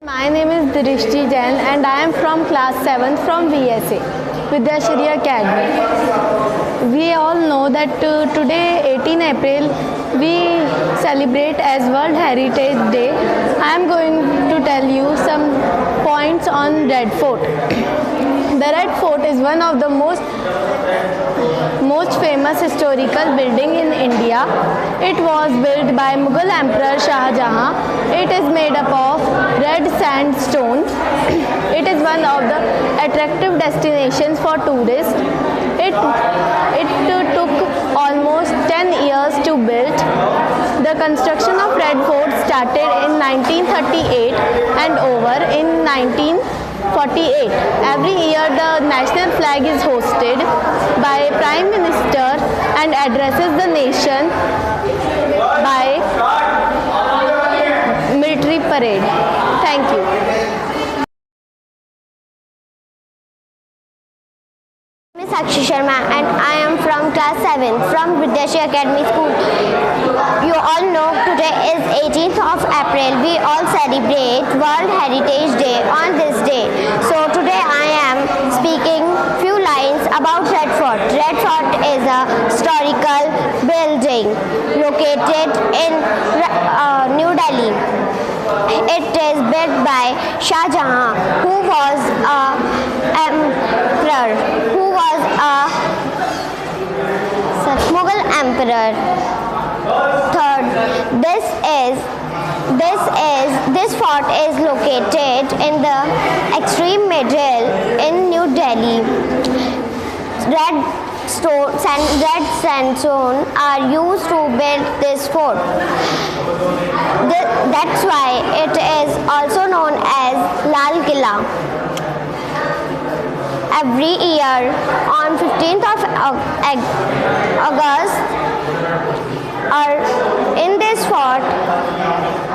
My name is Drishti Jain and I am from class 7th from VSA, Vidyashri Academy. We all know that today 18 April we celebrate as World Heritage Day. I am going to tell you some points on Red Fort. The Red Fort is one of the most famous historical building in India. It was built by Mughal Emperor Shah Jahan. It is made up of red sandstone. It is one of the attractive destinations for tourists. It took almost 10 years to build. The construction of Red Fort started in 1938 and over in 1948. Every year the national flag is hosted by Prime Minister and addresses the nation by military parade. Thank you. My name is Sakshi Sharma and I am from class 7 from Vidyashri Academy School. You all know today is 18th of April. We all celebrate World Heritage Day on this day. So today I am speaking few lines about Red Fort. Red Fort is a historical building located in New Delhi. It is built by Shah Jahan, who was a emperor, Mughal emperor. Third, this fort is located in the extreme middle in New Delhi. Red sandstone are used to build this fort. That's why it is also known as Lal Killa. Every year on 15th of August, in this fort,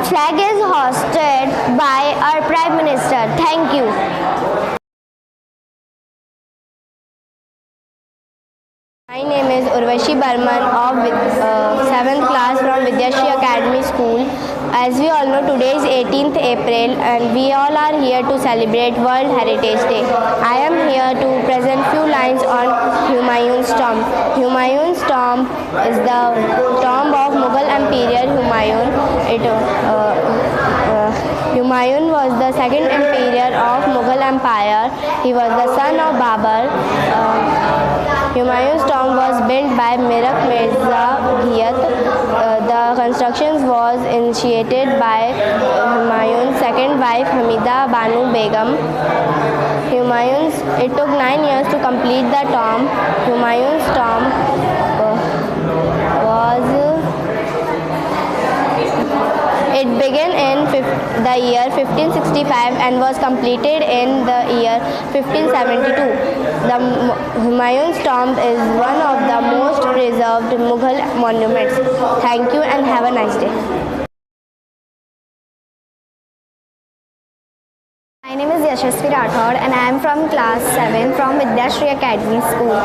flag is hosted by our Prime Minister. Thank you. My name is Urvashi Barman of 7th class from Vidyashri Academy School. As we all know, today is 18th April and we all are here to celebrate World Heritage Day. I am here to present few lines on Humayun's tomb. Humayun's tomb is the tomb of Mughal Emperor Humayun. Humayun was the second emperor of Mughal Empire. He was the son of Babur. Humayun's tomb was built by Mirak Mirza Ghiyat. The construction was initiated by Humayun's second wife Hamida Banu Begum. It took 9 years to complete the tomb. Humayun's tomb It began in the year 1565 and was completed in the year 1572. The Humayun's tomb is one of the most preserved Mughal monuments. Thank you and have a nice day. My name is Yashasvi Rathod and I am from class 7 from Vidyashri Academy School.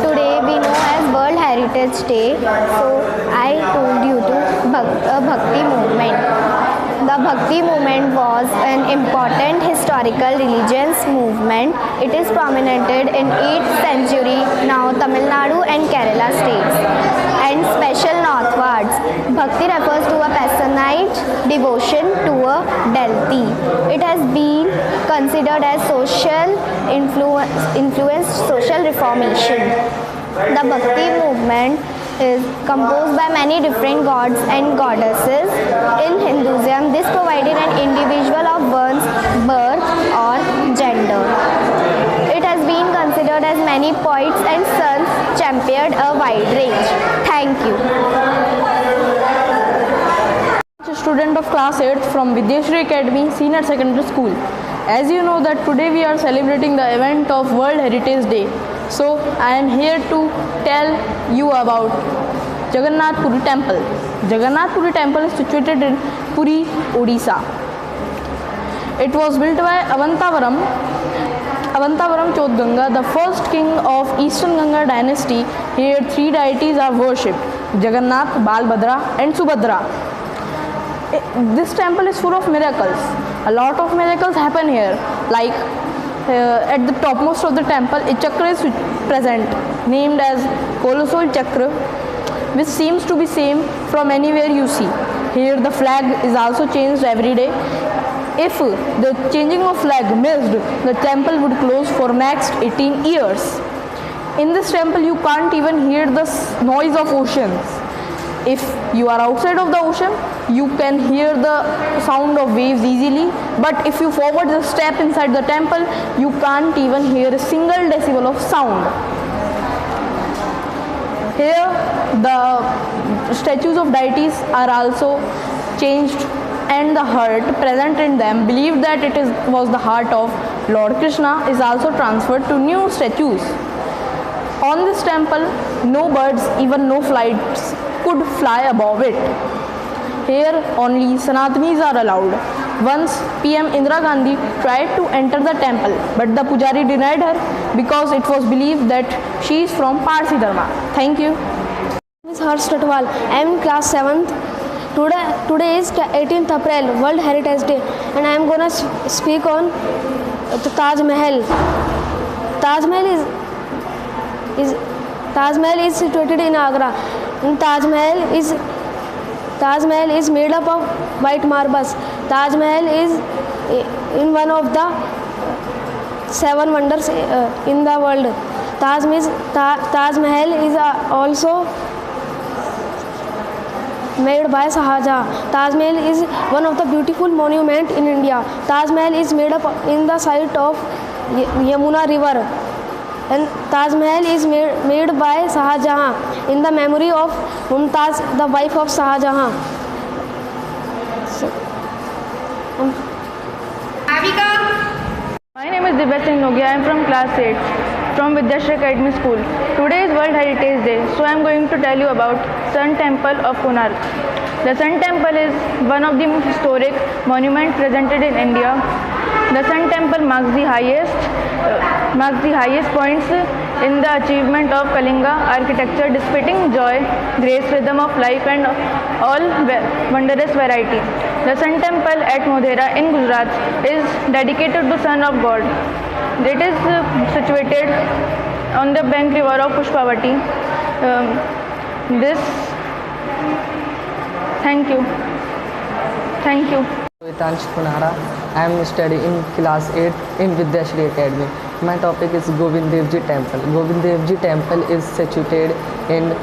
Today we know as World Heritage Day, so I told you to Bhakti movement. The Bhakti movement was an important historical religious movement. It is prominented in 8th century, now Tamil Nadu and Kerala states, and special northwards. Bhakti refers to a passionate devotion to a deity. It has been considered as social influenced social reformation. The Bhakti movement is composed by many different gods and goddesses. In Hinduism, this provided an individual of one's birth or gender. It has been considered as many poets and sons championed a wide range. Thank you. Student of class 8th from Vidyashri Academy Senior Secondary School. As you know that today we are celebrating the event of World Heritage Day. So I am here to tell you about Jagannath Puri Temple. Jagannath Puri Temple is situated in Puri, Odisha. It was built by Avantavaram Chodganga, the first king of Eastern Ganga dynasty. Here 3 deities are worshipped: Jagannath, Balbhadra and Subhadra. this temple is full of miracles. A lot of miracles happen here. Like at the topmost of the temple, a chakra is present, named as colossal chakra, which seems to be same from anywhere you see. Here the flag is also changed every day. If the changing of flag missed, the temple would close for next 18 years. In this temple you can't even hear the noise of oceans. If you are outside of the ocean, you can hear the sound of waves easily, but if you forward the step inside the temple, you can't even hear a single decibel of sound. Here the statues of deities are also changed, and the heart present in them, believed that it was the heart of Lord Krishna, is also transferred to new statues. On this temple, no birds, even no flights, could fly above it. Here only Sanatanis are allowed. Once PM Indira Gandhi tried to enter the temple, but the pujari denied her because it was believed that she is from Parsi Dharma. Thank you. My name is Harsh Tatwal. I am in class 7th. Today is 18th April, World Heritage Day, and I am gonna speak on the Taj Mahal. Taj Mahal is situated in Agra. And Taj Mahal is made up of white marbles. Taj Mahal is in one of the 7 wonders in the world. Taj Mahal is also made by Shah Jahan. Taj Mahal is one of the beautiful monuments in India. Taj Mahal is made up in the site of Yamuna River. And Taj Mahal is made by Shah Jahan in the memory of Mumtaz, the wife of Shah Jahan. My name is Divya Singh Nogia. I am from class 8 from Vidyashri Academy School. Today is World Heritage Day, so I am going to tell you about Sun Temple of Konark. The Sun Temple is one of the historic monuments presented in India. The Sun Temple marks the highest points in the achievement of Kalinga architecture, displaying joy, grace, rhythm of life, and all wondrous variety. The Sun Temple at Modhera in Gujarat is dedicated to Son of God. It is situated on the bank river of Pushpavati. Thank you. Vitansh Punara. I am studying in class 8 in Vidyashri Academy. My topic is Govind Dev Ji Temple. Govind Dev Ji Temple is situated in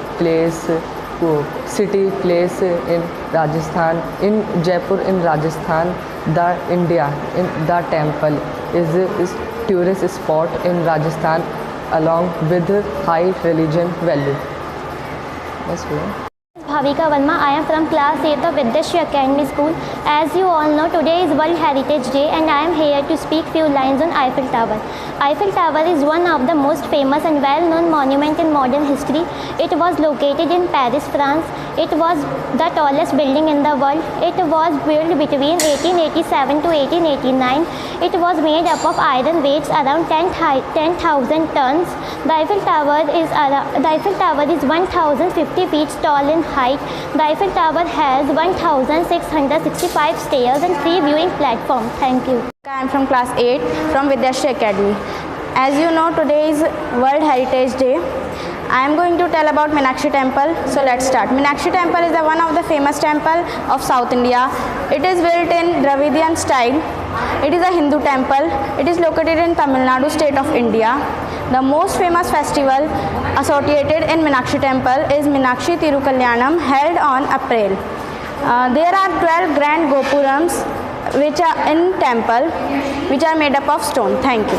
city place in Rajasthan, in Jaipur in Rajasthan. The temple is tourist spot in Rajasthan along with high religion value. Yes, Bhavika Verma. I am from class 8 of Vidyashri Academy School. As you all know, today is World Heritage Day, and I am here to speak few lines on Eiffel Tower. Eiffel Tower is one of the most famous and well-known monuments in modern history. It was located in Paris, France. It was the tallest building in the world. It was built between 1887 to 1889. It was made up of iron weights around 10,000 tons. The Eiffel Tower is 1,050 feet tall in height. The Eiffel Tower has 1,665 stairs and 3 viewing platforms. Thank you. I am from class 8 from Vidyashri Academy. As you know, today is World Heritage Day. I am going to tell about Meenakshi Temple. So let's start. Meenakshi Temple is one of the famous temple of South India. It is built in Dravidian style. It is a Hindu temple. It is located in Tamil Nadu state of India. The most famous festival associated in Meenakshi Temple is Meenakshi Tirukalyanam, held on April. There are 12 grand gopurams which are in temple, which are made up of stone. Thank you.